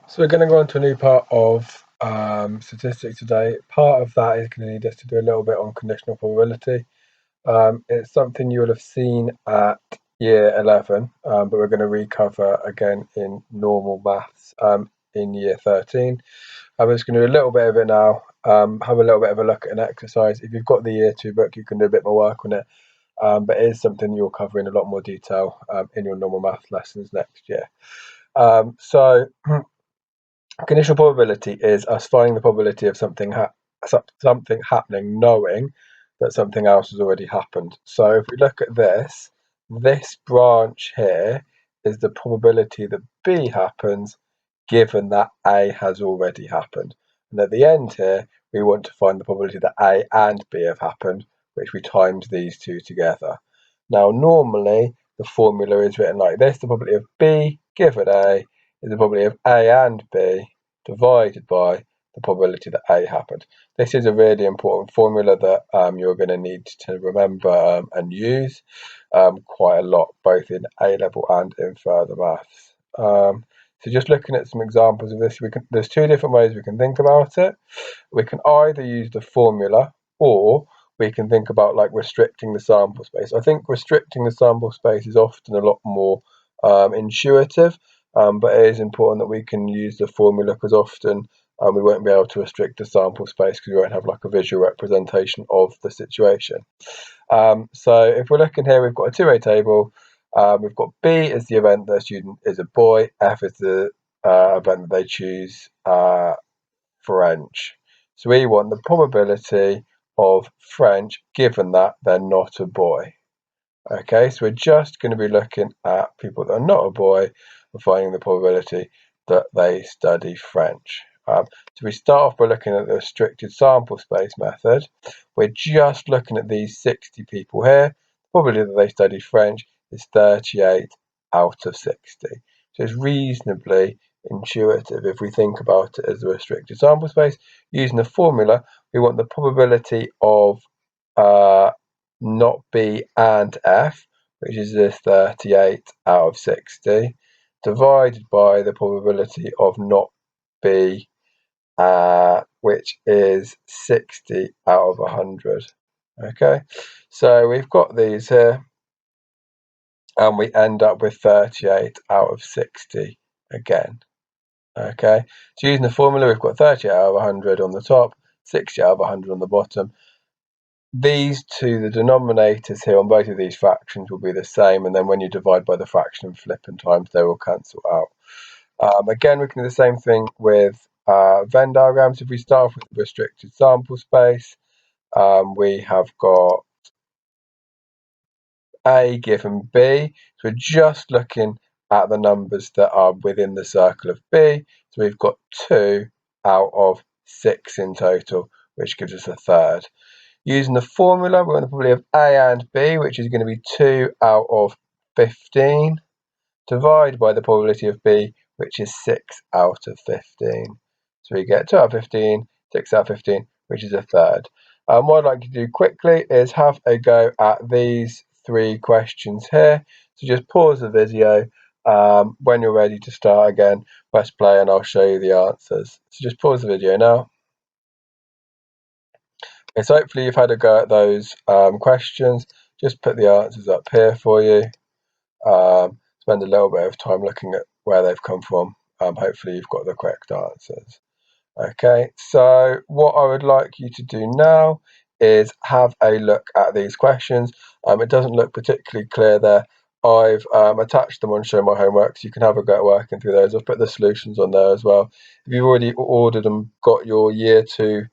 So we're going to go on to a new part of statistics today. Part of that is going to need us to do a little bit on conditional probability. It's something you will have seen at year 11, but we're going to recover again in normal maths in year 13. I'm just going to do a little bit of it now, have a little bit of a look at an exercise. If you've got the year 2 book, you can do a bit more work on it, but it is something you'll cover in a lot more detail in your normal maths lessons next year. Conditional probability is us finding the probability of something happening, knowing that something else has already happened. So if we look at this branch here is the probability that B happens given that A has already happened. And at the end here, we want to find the probability that A and B have happened, which we times these two together. Now, normally the formula is written like this: the probability of B given A is the probability of A and B divided by the probability that A happened. This is a really important formula that you're going to need to remember and use quite a lot, both in A-level and in further maths. So just looking at some examples of this, there's two different ways we can think about it. We can either use the formula, or we can think about like restricting the sample space. I think restricting the sample space is often a lot more intuitive, but it is important that we can use the formula, because often we won't be able to restrict the sample space because we won't have like a visual representation of the situation. So if we're looking here, we've got a two-way table. We've got B as the event that a student is a boy, F is the event that they choose French. So we want the probability of French given that they're not a boy. Okay, so we're just going to be looking at people that are not a boy and finding the probability that they study French. So we start off by looking at the restricted sample space method. We're just looking at these 60 people here. The probability that they study French is 38 out of 60. So it's reasonably intuitive if we think about it as a restricted sample space. Using the formula, we want the probability of not B and F, which is this 38 out of 60, divided by the probability of not B, which is 60 out of 100. Okay, so we've got these here, and we end up with 38 out of 60 again. Okay, so using the formula, we've got 38 out of 100 on the top, 60 out of 100 on the bottom. These two, the denominators here on both of these fractions will be the same, and then when you divide by the fraction and flip and times, they will cancel out. Again, we can do the same thing with Venn diagrams. If we start off with restricted sample space, we have got A given B. So we're just looking at the numbers that are within the circle of B. So we've got 2 out of 6 in total, which gives us a third. Using the formula, we're going to probably have A and B, which is going to be 2 out of 15, divided by the probability of B, which is 6 out of 15. So we get 2 out of 15, 6 out of 15, which is a third. What I'd like you to do quickly is have a go at these 3 questions here. So just pause the video. When you're ready to start again, press play and I'll show you the answers. So just pause the video now. Okay, so hopefully you've had a go at those questions. Just put the answers up here for you. Spend a little bit of time looking at where they've come from. Hopefully you've got the correct answers. Okay, so what I would like you to do now is have a look at these questions. It doesn't look particularly clear there. I've attached them on Show My Homework, so you can have a go at working through those. I've put the solutions on there as well. If you've already ordered and got your Year 2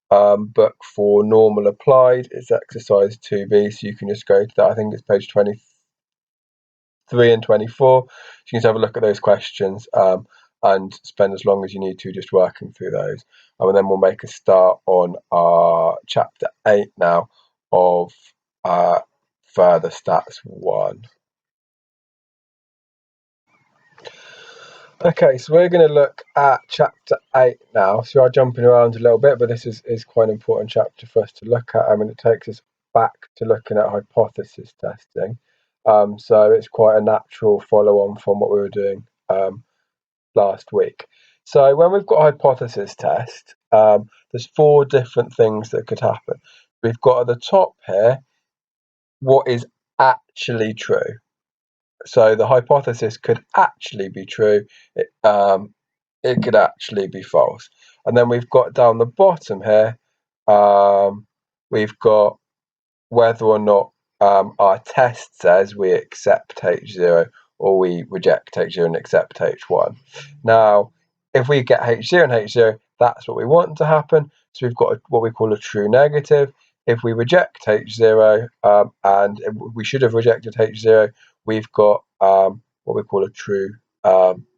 book for normal applied, it's exercise 2B, so you can just go to that. I think it's page 23 and 24. So you can just have a look at those questions and spend as long as you need to just working through those. And then we'll make a start on our chapter 8 now of further stats 1. Okay, so we're going to look at chapter 8 now. So we are jumping around a little bit, but this is quite an important chapter for us to look at. I mean, it takes us back to looking at hypothesis testing. So it's quite a natural follow-on from what we were doing last week. So when we've got a hypothesis test, there's 4 different things that could happen. We've got at the top here what is actually true. So the hypothesis could actually be true. It could actually be false. And then we've got down the bottom here, we've got whether or not our test says we accept H0 or we reject H0 and accept H1. Now, if we get H0 and H0, that's what we want to happen. So we've got what we call a true negative. If we reject H0, and we should have rejected H0, we've got what we call a true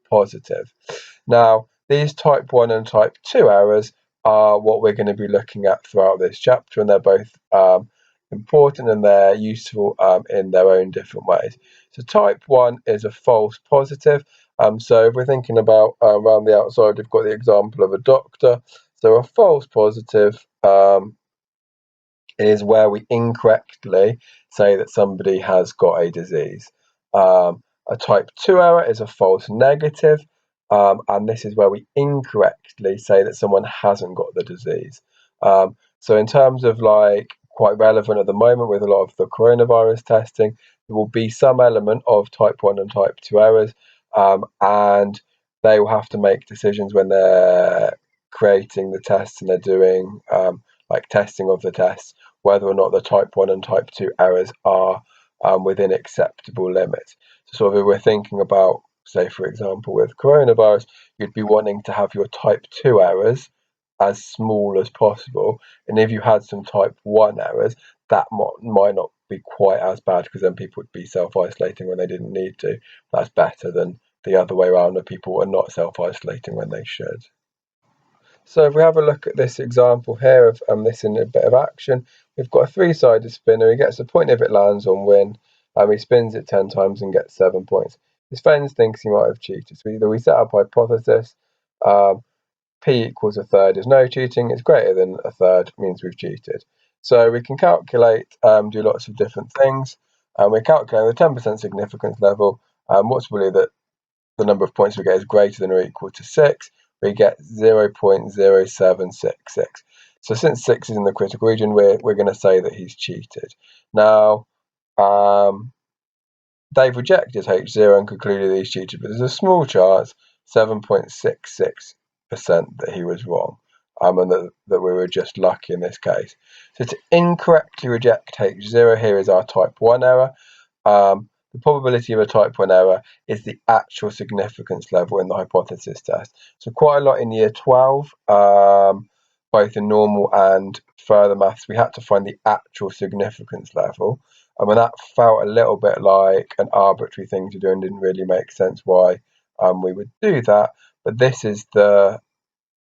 positive. Now, these type 1 and type 2 errors are what we're going to be looking at throughout this chapter, and they're both important and they're useful in their own different ways. So type 1 is a false positive. So if we're thinking about around the outside, we've got the example of a doctor. So a false positive is where we incorrectly say that somebody has got a disease. A type 2 error is a false negative, and this is where we incorrectly say that someone hasn't got the disease. So in terms of like quite relevant at the moment with a lot of the coronavirus testing, there will be some element of type 1 and type 2 errors, and they will have to make decisions when they're creating the tests and they're doing like testing of the tests, whether or not the type 1 and type 2 errors are within acceptable limits. So sort of if we're thinking about, say for example with coronavirus, you'd be wanting to have your type 2 errors as small as possible, and if you had some type 1 errors, that might not be quite as bad because then people would be self-isolating when they didn't need to. That's better than the other way around, where people are not self-isolating when they should. So if we have a look at this example here of this in a bit of action, we've got a 3-sided spinner. He gets a point if it lands on win. He spins it 10 times and gets 7 points. His friend thinks he might have cheated. So either we set up a hypothesis, P equals a third is no cheating, it's greater than a third means we've cheated. So we can calculate, do lots of different things. We're calculating the 10% significance level. What's really that the number of points we get is greater than or equal to 6, we get 0.0766. So since 6 is in the critical region, we're going to say that he's cheated. Now, they've rejected H0 and concluded that he's cheated, but there's a small chance, 7.66%, that he was wrong, and that we were just lucky in this case. So to incorrectly reject H0, here is our type 1 error. The probability of a type 1 error is the actual significance level in the hypothesis test. So quite a lot in year 12, both in normal and further maths, we had to find the actual significance level. And when that felt a little bit like an arbitrary thing to do and didn't really make sense why we would do that. But this is the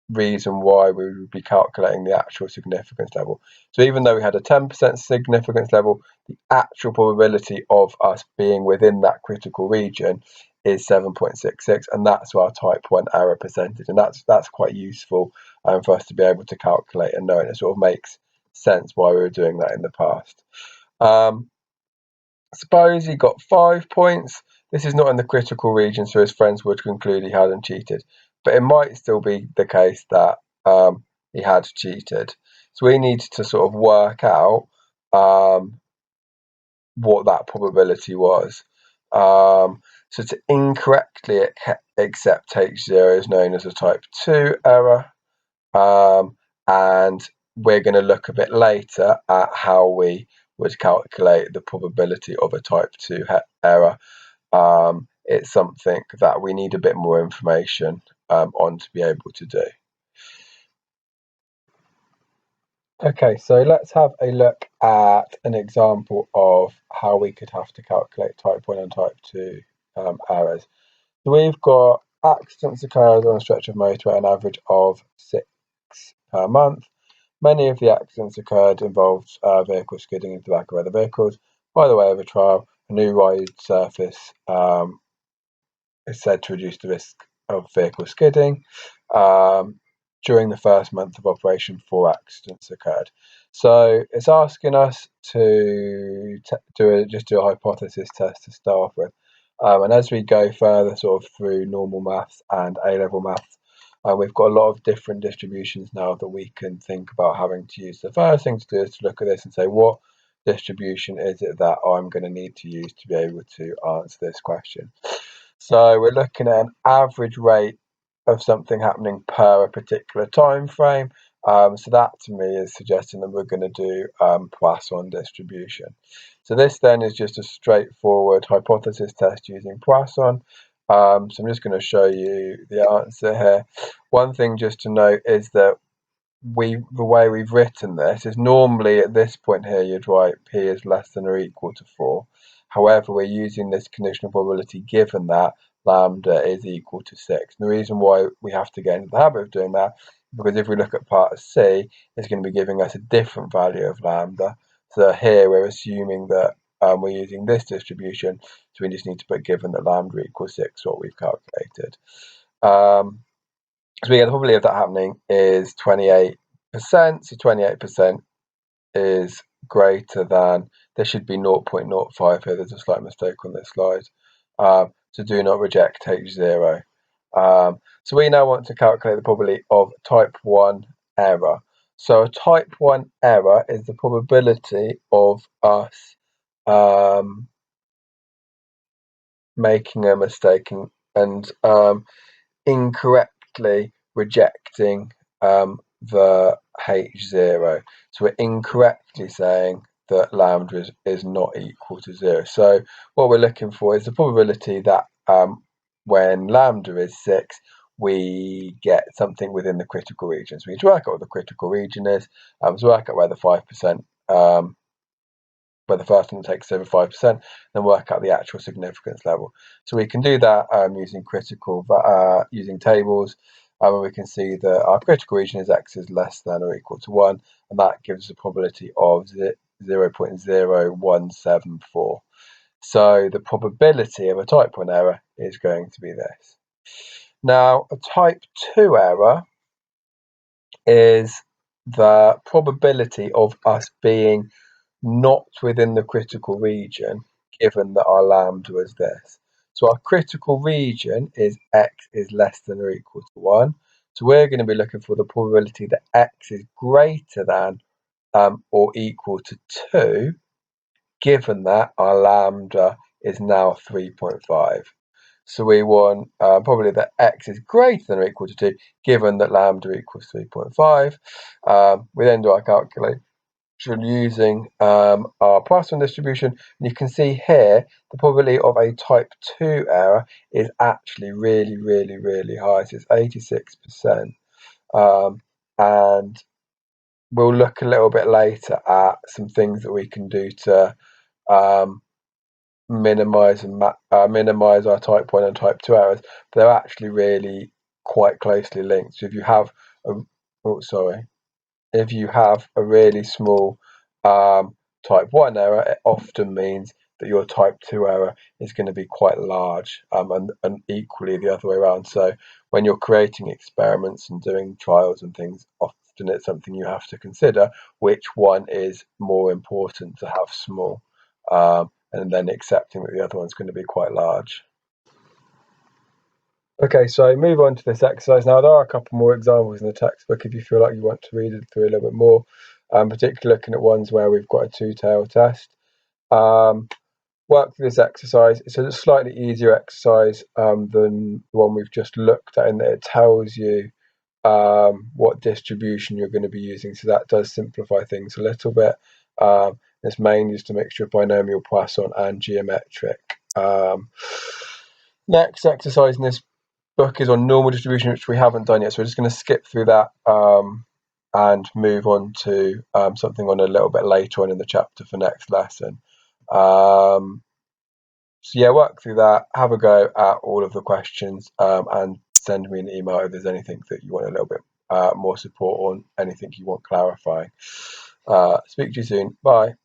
reason why we would be calculating the actual significance level. So even though we had a 10% significance level, the actual probability of us being within that critical region is 7.66, and that's our type 1 error percentage, and that's quite useful for us to be able to calculate and know, and it sort of makes sense why we were doing that in the past. Suppose he got 5 points. This is not in the critical region, so his friends would conclude he hadn't cheated. But it might still be the case that he had cheated. So we need to sort of work out what that probability was. So to incorrectly accept H0 is known as a type 2 error. And we're going to look a bit later at how we would calculate the probability of a type 2 error. It's something that we need a bit more information on to be able to do. Okay, so let's have a look at an example of how we could have to calculate type 1 and type 2 errors. So we've got accidents occurred on a stretch of motorway an average of 6 per month. Many of the accidents occurred involved vehicles skidding into the back of other vehicles. By the way of a trial, a new ride surface is said to reduce the risk of vehicle skidding. During the first month of operation, 4 accidents occurred. So it's asking us to do a hypothesis test to start off with. And as we go further sort of through normal maths and A-level maths, And we've got a lot of different distributions now that we can think about having to use. The first thing to do is to look at this and say, what distribution is it that I'm going to need to use to be able to answer this question? So we're looking at an average rate of something happening per a particular time frame. So that to me is suggesting that we're going to do Poisson distribution. So this then is just a straightforward hypothesis test using Poisson. So I'm just going to show you the answer here. One thing just to note is that the way we've written this is normally at this point here you'd write p is less than or equal to 4. However, we're using this conditional probability given that lambda is equal to 6. And the reason why we have to get into the habit of doing that is because if we look at part C, it's going to be giving us a different value of lambda. So here we're assuming that we're using this distribution, so we just need to put given that lambda equals 6, what we've calculated. So we get the probability of that happening is 28%. So 28% is greater than, there should be 0.05 here. There's a slight mistake on this slide. So do not reject H0. So we now want to calculate the probability of type 1 error. So a type 1 error is the probability of us making a mistake and incorrectly rejecting the H0. So we're incorrectly saying that lambda is not equal to 0. So what we're looking for is the probability that when lambda is 6, we get something within the critical region. So we need to work out what the critical region is, so work out where the 5%, where the first one takes over 5%, then work out the actual significance level. So we can do that using tables, where we can see that our critical region is x is less than or equal to 1, and that gives us a probability of 0.0174. So the probability of a type 1 error is going to be this. Now, a type 2 error is the probability of us being not within the critical region, given that our lambda is this. So our critical region is x is less than or equal to 1. So we're going to be looking for the probability that x is greater than or equal to 2, given that our lambda is now 3.5. So we want probably that x is greater than or equal to 2, given that lambda equals 3.5. We then do our calculation using our Poisson distribution, and you can see here the probability of a type 2 error is actually really high. So it's 86%. And we'll look a little bit later at some things that we can do to minimize our type 1 and type 2 errors, but they're actually really quite closely linked. So if you have if you have a really small type 1 error, it often means that your type 2 error is going to be quite large, and equally the other way around. So when you're creating experiments and doing trials and things, often it's something you have to consider which one is more important to have small, and then accepting that the other one's going to be quite large. Okay, so move on to this exercise. Now, there are a couple more examples in the textbook if you feel like you want to read it through a little bit more, particularly looking at ones where we've got a two-tailed test. Work through this exercise. It's a slightly easier exercise than the one we've just looked at, in that it tells you what distribution you're going to be using, so that does simplify things a little bit. It's mainly just a mixture of binomial, Poisson and geometric. Next exercise in this book is on normal distribution, which we haven't done yet, so we're just going to skip through that and move on to something on a little bit later on in the chapter for next lesson. So yeah, work through that, have a go at all of the questions, and send me an email if there's anything that you want a little bit more support on, anything you want clarifying. Speak to you soon. Bye.